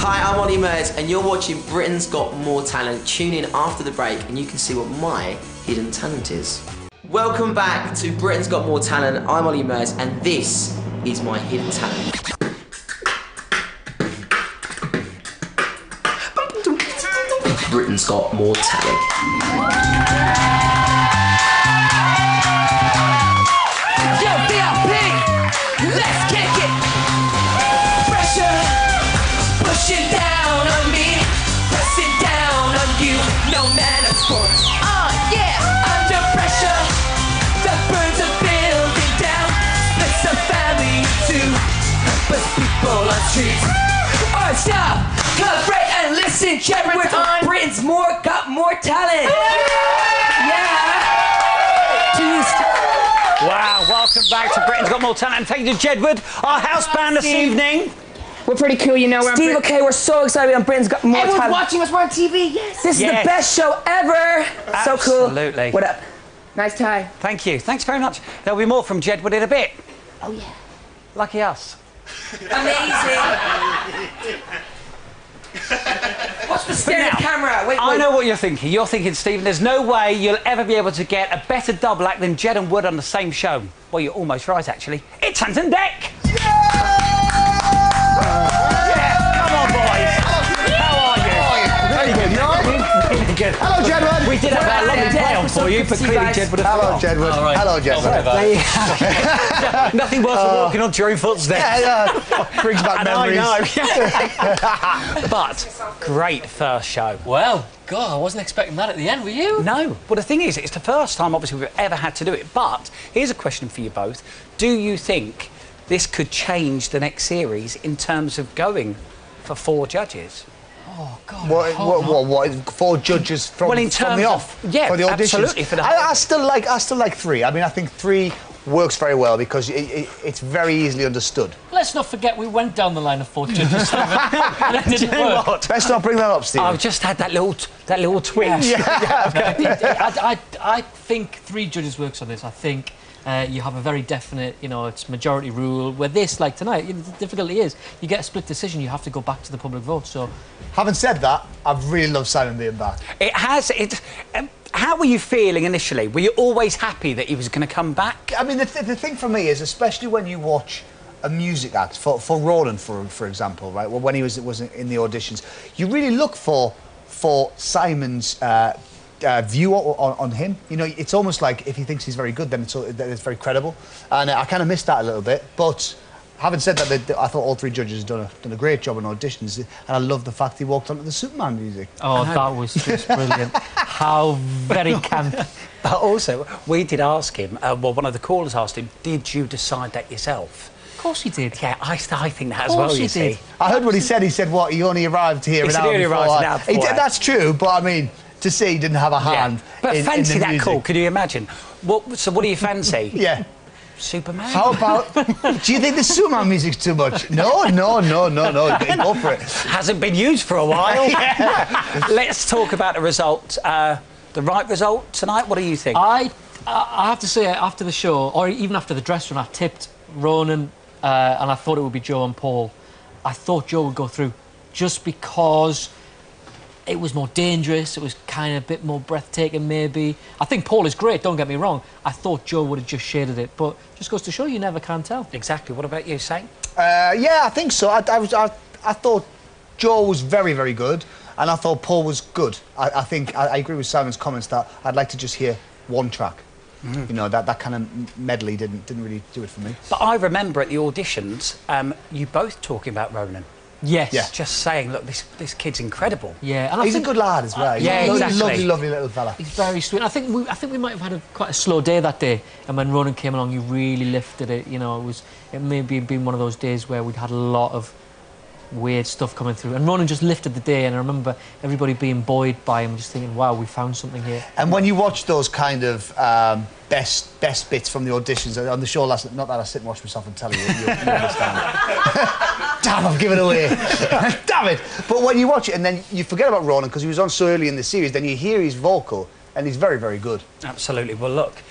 Hi, I'm Ollie Murs, and you're watching Britain's Got More Talent. Tune in after the break, and you can see what my hidden talent is. Welcome back to Britain's Got More Talent. I'm Ollie Murs, and this is my hidden talent. Britain's Got More Talent. Yo, VIP, let's kick it. Pressure, pushing down on me, pressing down on you. No man of sport. Yeah, under pressure that burns a building down, splits a family in two, puts people on streets. Alright, stop, collaborate and listen. Jedward on Britain's Got More Talent. Yeah. Wow, welcome back to Britain's Got More Talent. And thank you to Jedward, our house band this evening. We're pretty cool, you know. Steve, okay, we're so excited on Britain's Got More Talent. Everyone's watching us, we're on TV, yes. This is the best show ever. So cool. Absolutely. What up? Nice tie. Thank you. Thanks very much. There'll be more from Jedward in a bit. Oh, yeah. Lucky us. Amazing. What's the stereo camera? Wait, I know what you're thinking. You're thinking, Stephen, there's no way you'll ever be able to get a better double act than Jed and Wood on the same show. Well, you're almost right, actually. It's Hunt and Deck! Come on, boys. How are you? Very good. You all right? Really good. Hello, Jedward. We did have a lovely play on for you, but clearly Jed would have Hello, Jedward. Right. Hello, Jedward. Nothing worse than walking onto your own footsteps. Yeah, brings back memories. I know. But great first show. Well, God, I wasn't expecting that at the end, were you? No. Well, the thing is, it's the first time, obviously, we've ever had to do it. But here's a question for you both. Do you think this could change the next series in terms of going for 4 judges? Oh, God. What? 4 judges from, well, in terms from the off? Yeah, for the auditions? Absolutely. For the I still like 3. I mean, I think 3 works very well because it's very easily understood. Let's not forget we went down the line of 4 judges and it didn't work. What? Best not bring that up, Steve. I've just had that little twinge. I think 3 judges works on this. I think you have a very definite, it's majority rule. Where this, like tonight, the difficulty is you get a split decision, you have to go back to the public vote. So, having said that, I've really loved Simon being back. It has. How were you feeling initially? Were you always happy that he was going to come back? I mean, the thing for me is, especially when you watch a music act, for Ronan, for example, right? Well, when he was in the auditions, you really look for Simon's view on him. It's almost like if he thinks he's very good, then it's very credible. And I kind of missed that a little bit. But having said that, I thought all 3 judges done a great job on auditions, and I love the fact he walked onto the Superman music. Oh, that was just brilliant. How very camp. But also, we did ask him, well, one of the callers asked him, did you decide that yourself? Of course he did. Yeah, I think that as well, you see. I heard what he said. He said, what, he only arrived here an hour before. That's true, but I mean, to say he didn't have a hand But in fancy the that music. call, could you imagine? So what do you fancy? Yeah. Superman? How about... Do you think the Superman music's too much? No. Go for it. Hasn't been used for a while. Let's talk about the result. The right result tonight, what do you think? I have to say, after the show, or even after the dress run, I tipped Ronan and I thought it would be Joe and Paul. I thought Joe would go through just because it was more dangerous, it was kind of a bit more breathtaking maybe. I think Paul is great, don't get me wrong. I thought Joe would have just shaded it, but just goes to show you never can tell. Exactly. What about you, Saint? Yeah, I think so. I thought Joe was very, very good, and I thought Paul was good. I think I agree with Simon's comments that I'd like to just hear one track. That kind of medley didn't really do it for me. But I remember at the auditions, you both talking about Ronan. Yes. Yeah. Just saying, look, this kid's incredible. Yeah, and he's a good lad as well. Yeah, he's exactly. a lovely little fella. He's very sweet. I think we might have had quite a slow day that day, and when Ronan came along, you really lifted it. It may be been one of those days where we'd had a lot of weird stuff coming through, and Ronan just lifted the day. And I remember everybody being buoyed by him, just thinking, "Wow, we found something here." And when you watch those kind of best bits from the auditions on the show last night, not that I sit and watch myself and tell you understand. Damn, I've given it away. Damn it. But when you watch it and then you forget about Ronan because he was on so early in the series, then you hear his vocal and he's very, very good. Absolutely. Well, look,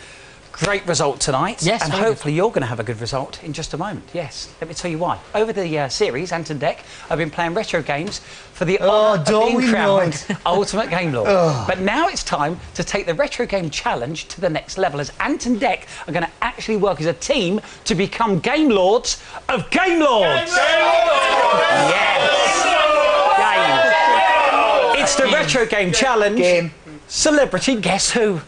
Great result tonight. Yes, and very good. hopefully you're going to have a good result in just a moment. Yes, let me tell you why. Over the series, Ant and Dec have been playing retro games for the honour of don't we being know crowned it. Ultimate Game Lord. But now it's time to take the retro game challenge to the next level, as Ant and Dec are going to actually work as a team to become Game Lords of Game Lords. Yes. Game. It's the retro game challenge. Game. Celebrity Guess Who.